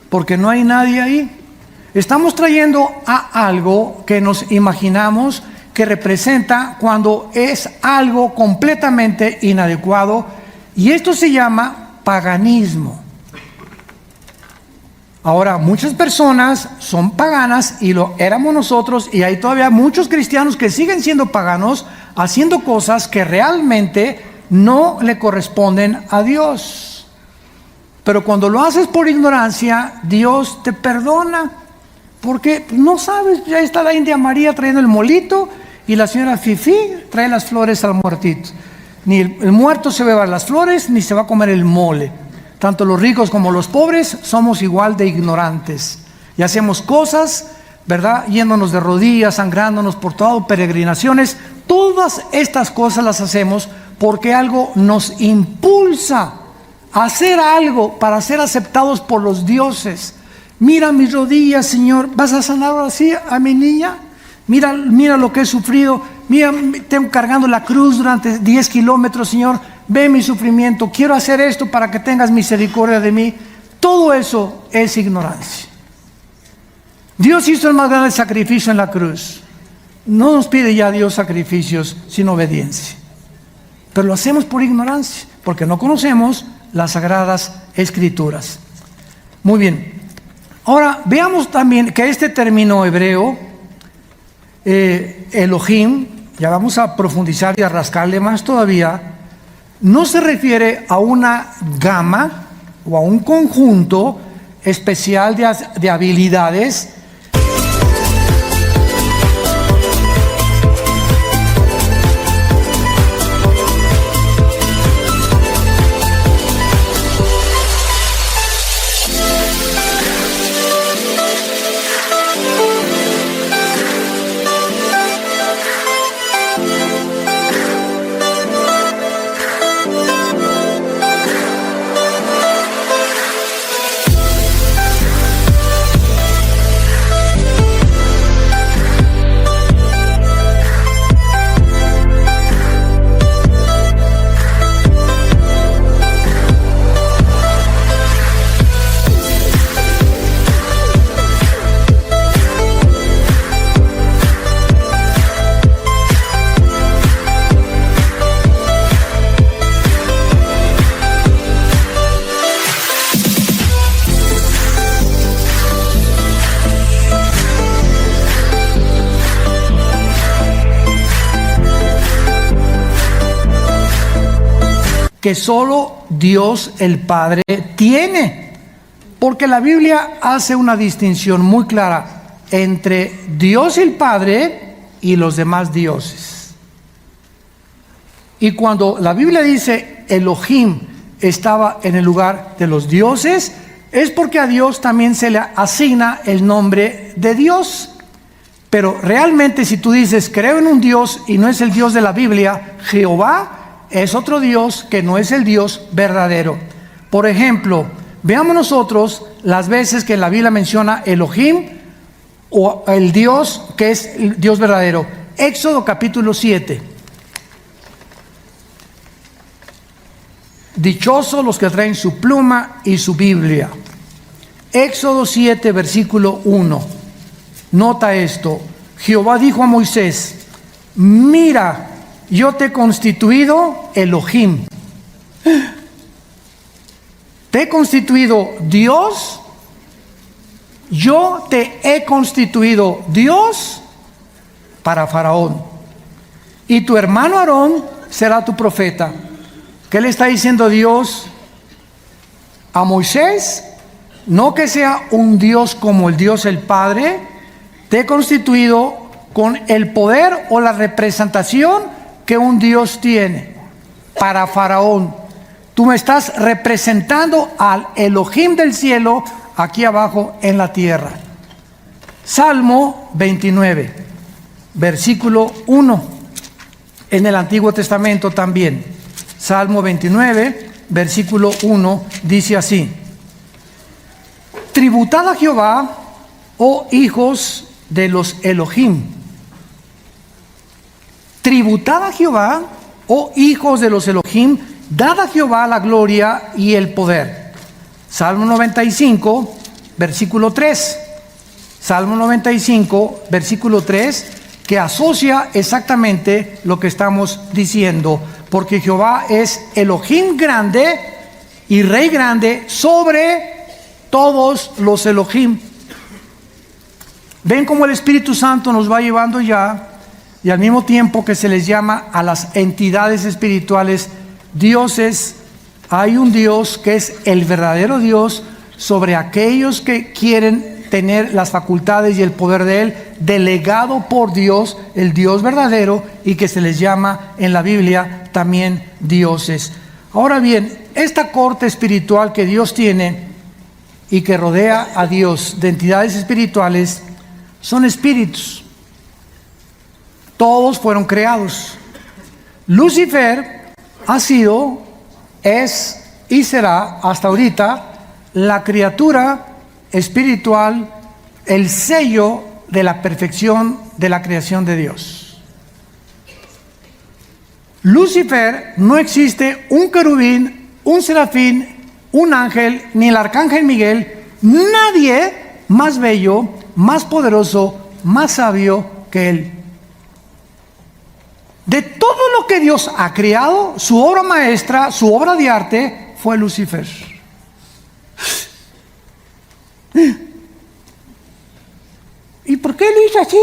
porque no hay nadie ahí. Estamos trayendo a algo que nos imaginamos que representa cuando es algo completamente inadecuado, y esto se llama paganismo. Ahora, muchas personas son paganas, y lo éramos nosotros, y hay todavía muchos cristianos que siguen siendo paganos, haciendo cosas que realmente no le corresponden a Dios. Pero cuando lo haces por ignorancia, Dios te perdona, porque no sabes. Ya está la India María trayendo el molito, y la señora Fifi trae las flores al muertito. Ni el muerto se beba las flores, ni se va a comer el mole. Tanto los ricos como los pobres somos igual de ignorantes, y hacemos cosas, ¿verdad?, yéndonos de rodillas, sangrándonos por todo, peregrinaciones. Todas estas cosas las hacemos porque algo nos impulsa a hacer algo para ser aceptados por los dioses. Mira mis rodillas, Señor, ¿vas a sanar así a mi niña? Mira lo que he sufrido. Mira, tengo cargando la cruz durante 10 kilómetros, Señor. Ve mi sufrimiento. Quiero hacer esto para que tengas misericordia de mí. Todo eso es ignorancia. Dios hizo el más grande sacrificio en la cruz. No nos pide ya Dios sacrificios, sino obediencia. Pero lo hacemos por ignorancia, porque no conocemos las sagradas escrituras. Muy bien. Ahora veamos también que este término hebreo, Elohim, ya vamos a profundizar y a rascarle más todavía, no se refiere a una gama o a un conjunto especial de habilidades que solo Dios el Padre tiene, porque la Biblia hace una distinción muy clara entre Dios el Padre y los demás dioses. Y cuando la Biblia dice Elohim estaba en el lugar de los dioses, es porque a Dios también se le asigna el nombre de Dios. Pero realmente, si tú dices creo en un Dios y no es el Dios de la Biblia, Jehová es otro Dios que no es el Dios verdadero. Por ejemplo, veamos nosotros las veces que la Biblia menciona Elohim o el Dios que es el Dios verdadero. Éxodo capítulo 7. Dichosos los que traen su pluma y su Biblia. Éxodo 7, versículo 1. Nota esto. Jehová dijo a Moisés: mira, yo te he constituido Elohim. Te he constituido Dios. Yo te he constituido Dios para Faraón. Y tu hermano Aarón será tu profeta. ¿Qué le está diciendo Dios a Moisés? No que sea un Dios como el Dios el Padre. Te he constituido con el poder o la representación que un Dios tiene para Faraón. Tú me estás representando al Elohim del cielo aquí abajo en la tierra. Salmo 29, versículo 1, en el Antiguo Testamento también. Salmo 29, versículo 1, dice así: tributad a Jehová, oh hijos de los Elohim. Tributad a Jehová, oh hijos de los Elohim, dad a Jehová la gloria y el poder. Salmo 95, versículo 3. Salmo 95, versículo 3, que asocia exactamente lo que estamos diciendo, porque Jehová es Elohim grande y Rey grande sobre todos los Elohim. Ven cómo el Espíritu Santo nos va llevando ya, y al mismo tiempo que se les llama a las entidades espirituales dioses. Hay un Dios que es el verdadero Dios sobre aquellos que quieren tener las facultades y el poder de Él, delegado por Dios, el Dios verdadero, y que se les llama en la Biblia también dioses. Ahora bien, esta corte espiritual que Dios tiene y que rodea a Dios de entidades espirituales son espíritus. Todos fueron creados. Lucifer ha sido, es y será hasta ahorita la criatura espiritual, el sello de la perfección de la creación de Dios. Lucifer, no existe un querubín, un serafín, un ángel, ni el arcángel Miguel, nadie más bello, más poderoso, más sabio que él. De todo lo que Dios ha creado, su obra maestra, su obra de arte, fue Lucifer. ¿Y por qué lo hizo así?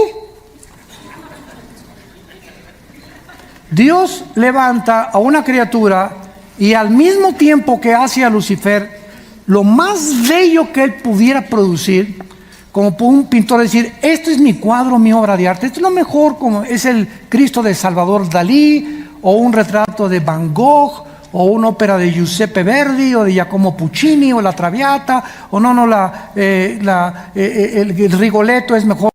Dios levanta a una criatura y al mismo tiempo que hace a Lucifer lo más bello que él pudiera producir, como un pintor decir: esto es mi cuadro, mi obra de arte, esto es lo mejor, como es el Cristo de Salvador Dalí, o un retrato de Van Gogh, o una ópera de Giuseppe Verdi, o de Giacomo Puccini, o la Traviata, o el Rigoletto es mejor.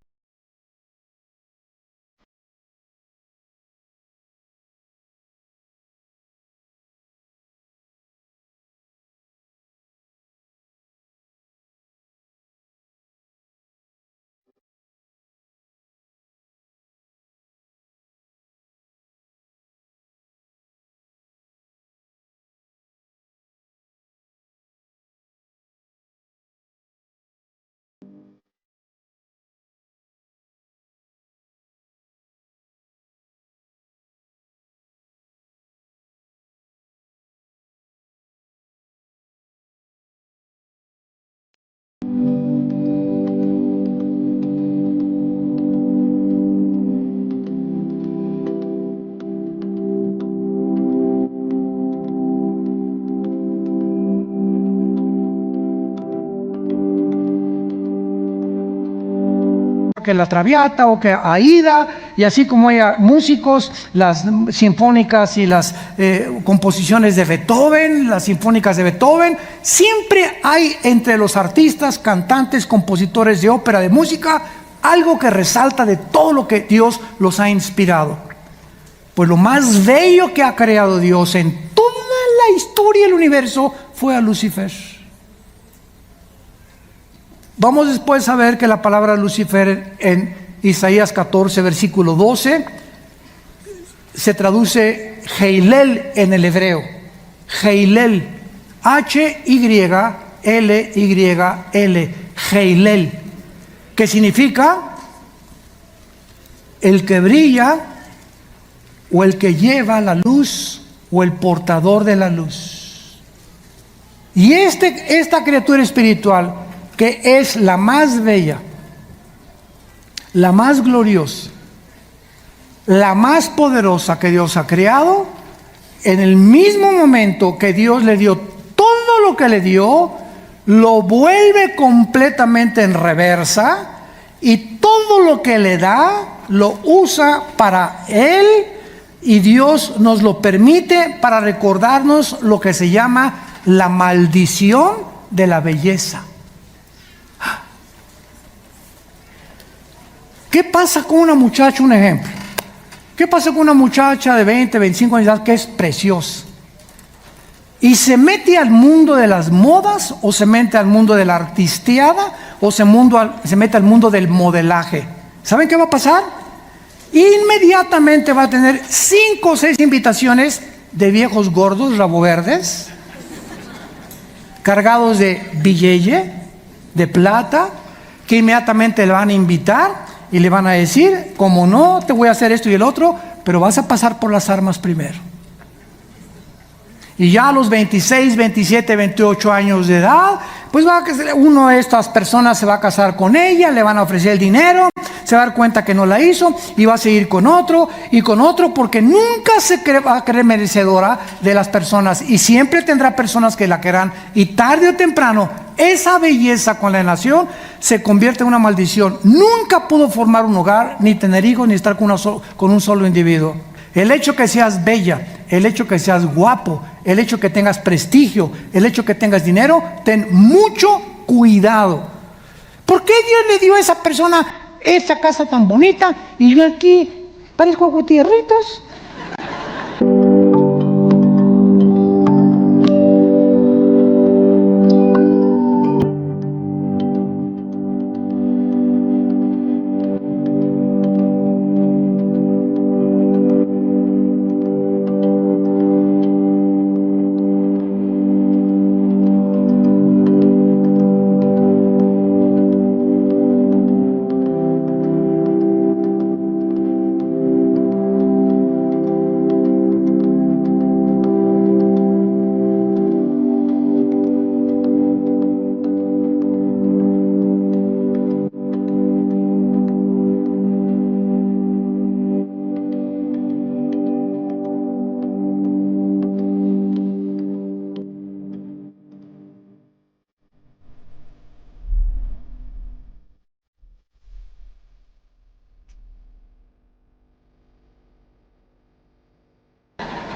Que la Traviata o que Aida, y así como hay músicos, las sinfónicas y las composiciones de Beethoven, las sinfónicas de Beethoven, siempre hay entre los artistas, cantantes, compositores de ópera, de música, algo que resalta de todo lo que Dios los ha inspirado. Pues lo más bello que ha creado Dios en toda la historia del universo fue a Lucifer. Vamos después a ver que la palabra Lucifer en Isaías 14, versículo 12, se traduce Heilel en el hebreo. Heilel, H-Y-L-E-L, L-Y-L, Heilel, que significa el que brilla o el que lleva la luz o el portador de la luz. Y esta criatura espiritual, que es la más bella, la más gloriosa, la más poderosa que Dios ha creado, en el mismo momento que Dios le dio todo lo que le dio, lo vuelve completamente en reversa y todo lo que le da lo usa para Él, y Dios nos lo permite para recordarnos lo que se llama la maldición de la belleza. ¿Qué pasa con una muchacha? Un ejemplo. ¿Qué pasa con una muchacha de 20, 25 años de edad que es preciosa? ¿Y se mete al mundo de las modas, o se mete al mundo de la artisteada, o se mete al mundo del modelaje? ¿Saben qué va a pasar? Inmediatamente va a tener 5 o 6 invitaciones de viejos gordos, rabo verdes, cargados de billete, de plata, que inmediatamente le van a invitar y le van a decir, como no, te voy a hacer esto y el otro, pero vas a pasar por las armas primero. Y ya a los 26, 27, 28 años de edad, pues uno de estas personas se va a casar con ella, le van a ofrecer el dinero, se va a dar cuenta que no la hizo y va a seguir con otro y con otro, porque nunca va a creer merecedora de las personas, y siempre tendrá personas que la querrán, y tarde o temprano esa belleza con la nación se convierte en una maldición. Nunca pudo formar un hogar, ni tener hijos, ni estar con un solo individuo. El hecho que seas bella, el hecho que seas guapo, el hecho que tengas prestigio, el hecho que tengas dinero, ten mucho cuidado. ¿Por qué Dios le dio a esa persona esa casa tan bonita y yo aquí parezco Gutierritos?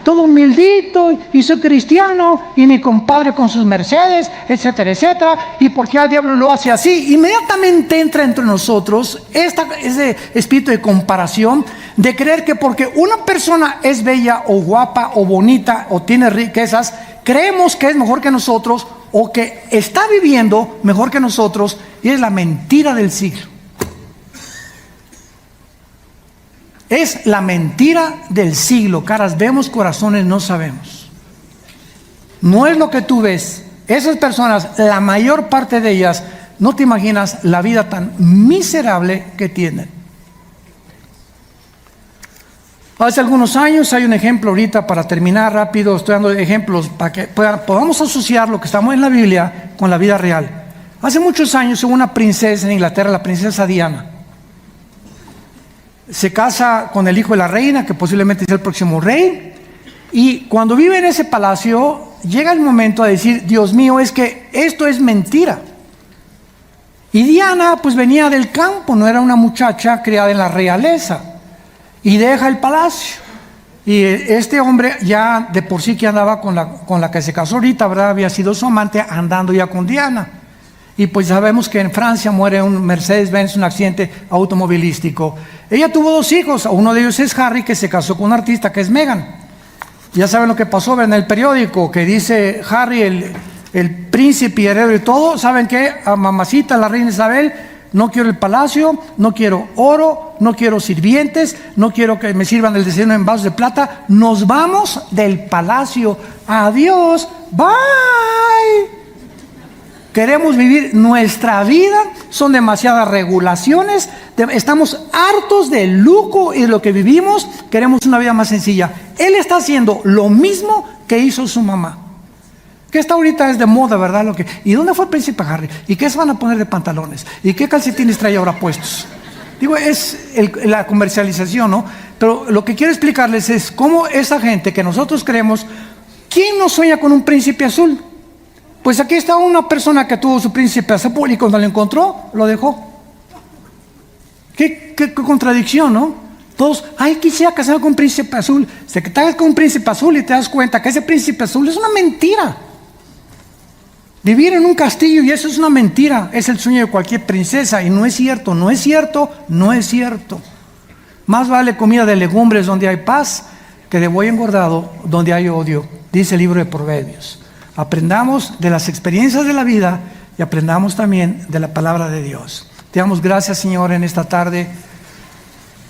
Todo humildito, y soy cristiano, y mi compadre con sus Mercedes, etcétera, etcétera. ¿Y por qué el diablo lo hace así? Inmediatamente entra entre nosotros ese espíritu de comparación, de creer que porque una persona es bella o guapa o bonita o tiene riquezas, creemos que es mejor que nosotros o que está viviendo mejor que nosotros, y es la mentira del siglo. Es la mentira del siglo. Caras vemos, corazones no sabemos. No es lo que tú ves. Esas personas, la mayor parte de ellas, no te imaginas la vida tan miserable que tienen. Hace algunos años, hay un ejemplo ahorita para terminar rápido, estoy dando ejemplos para que podamos asociar lo que estamos en la Biblia con la vida real. Hace muchos años hubo una princesa en Inglaterra, la princesa Diana. Se casa con el hijo de la reina, que posiblemente sea el próximo rey, y cuando vive en ese palacio, llega el momento de decir, Dios mío, es que esto es mentira. Y Diana pues venía del campo, no era una muchacha criada en la realeza, y deja el palacio. Y este hombre ya de por sí que andaba con la que se casó ahorita, ¿verdad? Había sido su amante, andando ya con Diana. Y pues sabemos que en Francia muere un Mercedes-Benz, un accidente automovilístico. Ella tuvo 2 hijos, uno de ellos es Harry, que se casó con un artista que es Meghan. Ya saben lo que pasó en el periódico, que dice Harry, el príncipe y heredero y todo. ¿Saben qué? A mamacita, la reina Isabel, no quiero el palacio, no quiero oro, no quiero sirvientes, no quiero que me sirvan el desayuno en vasos de plata. Nos vamos del palacio. Adiós, bye. queremos vivir nuestra vida, son demasiadas regulaciones, estamos hartos del lujo y de lo que vivimos, queremos una vida más sencilla. Él está haciendo lo mismo que hizo su mamá. Que esta ahorita es de moda, ¿verdad? ¿Y dónde fue el príncipe Harry? ¿Y qué se van a poner de pantalones? ¿Y qué calcetines trae ahora puestos? Digo, es la comercialización, ¿no? Pero lo que quiero explicarles es cómo esa gente que nosotros creemos, ¿quién no sueña con un príncipe azul? Pues aquí está una persona que tuvo su príncipe azul y cuando lo encontró, lo dejó. Qué contradicción, ¿no? Todos, ay, quisiera casarme con un príncipe azul. Se que te hagas con un príncipe azul y te das cuenta que ese príncipe azul es una mentira. Vivir en un castillo y eso es una mentira. Es el sueño de cualquier princesa y no es cierto, no es cierto, no es cierto. Más vale comida de legumbres donde hay paz que de buey engordado donde hay odio, dice el libro de Proverbios. Aprendamos de las experiencias de la vida y aprendamos también de la palabra de Dios. Te damos gracias, Señor, en esta tarde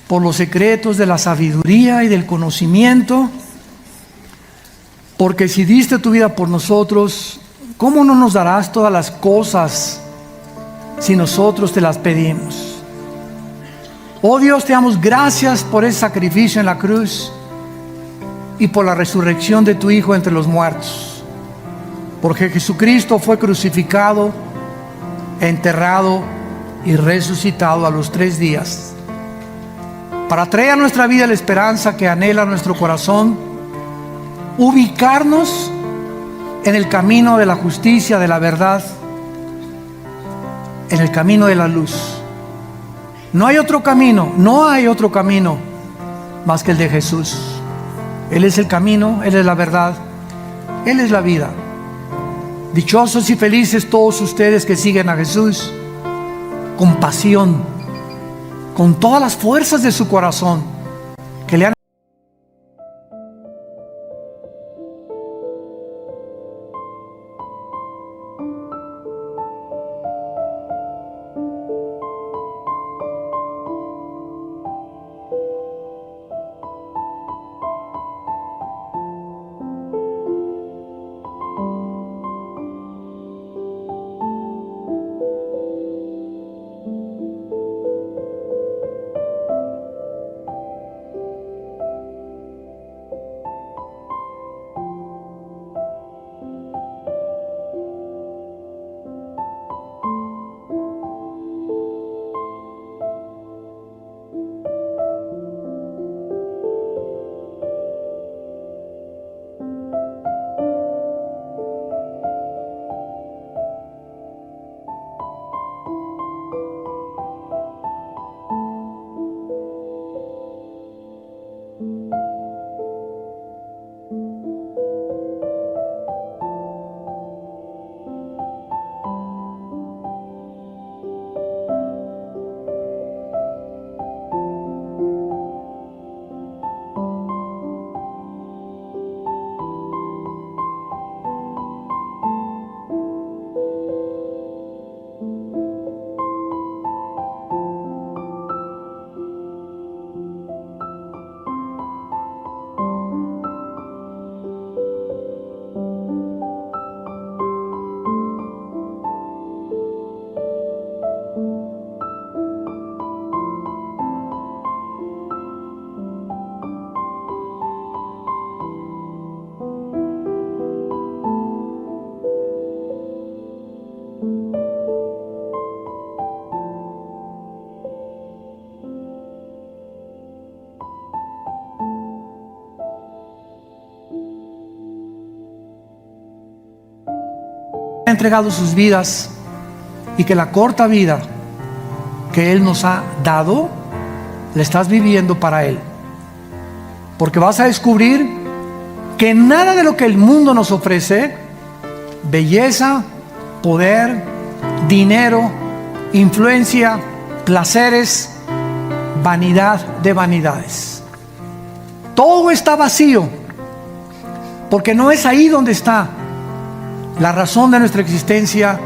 por los secretos de la sabiduría y del conocimiento, porque si diste tu vida por nosotros, ¿cómo no nos darás todas las cosas si nosotros te las pedimos? Oh Dios, te damos gracias por ese sacrificio en la cruz y por la resurrección de tu Hijo entre los muertos, porque Jesucristo fue crucificado, enterrado y resucitado a los 3 días, para traer a nuestra vida la esperanza que anhela nuestro corazón, ubicarnos en el camino de la justicia, de la verdad, en el camino de la luz. No hay otro camino más que el de Jesús. Él es el camino, Él es la verdad, Él es la vida. Dichosos y felices todos ustedes que siguen a Jesús con pasión, con todas las fuerzas de su corazón, que le han entregado sus vidas y que la corta vida que Él nos ha dado, la estás viviendo para Él. Porque vas a descubrir que nada de lo que el mundo nos ofrece, belleza, poder, dinero, influencia, placeres, vanidad de vanidades, todo está vacío, porque no es ahí donde está la razón de nuestra existencia.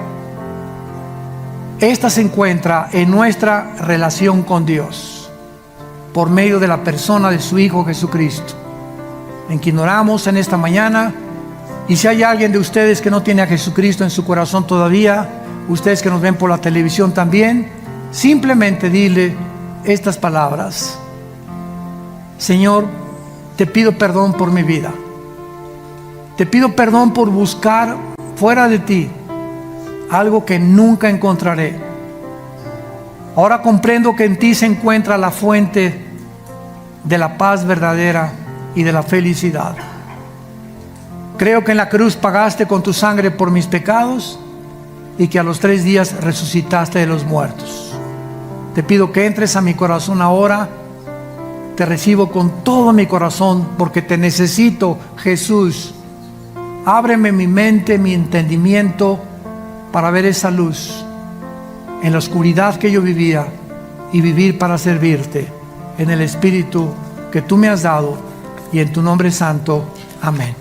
Esta se encuentra en nuestra relación con Dios por medio de la persona de su Hijo Jesucristo, en quien oramos en esta mañana Y si hay alguien de ustedes que no tiene a Jesucristo en su corazón todavía, ustedes que nos ven por la televisión también, simplemente dile estas palabras: Señor, te pido perdón por mi vida. Te pido perdón por buscar fuera de ti algo que nunca encontraré. Ahora comprendo que en ti se encuentra la fuente de la paz verdadera y de la felicidad. Creo que en la cruz pagaste con tu sangre por mis pecados y que a los 3 días resucitaste de los muertos. Te pido que entres a mi corazón ahora. Te recibo con todo mi corazón porque te necesito, Jesús. Ábreme mi mente, mi entendimiento para ver esa luz en la oscuridad que yo vivía y vivir para servirte en el Espíritu que tú me has dado, y en tu nombre santo. Amén.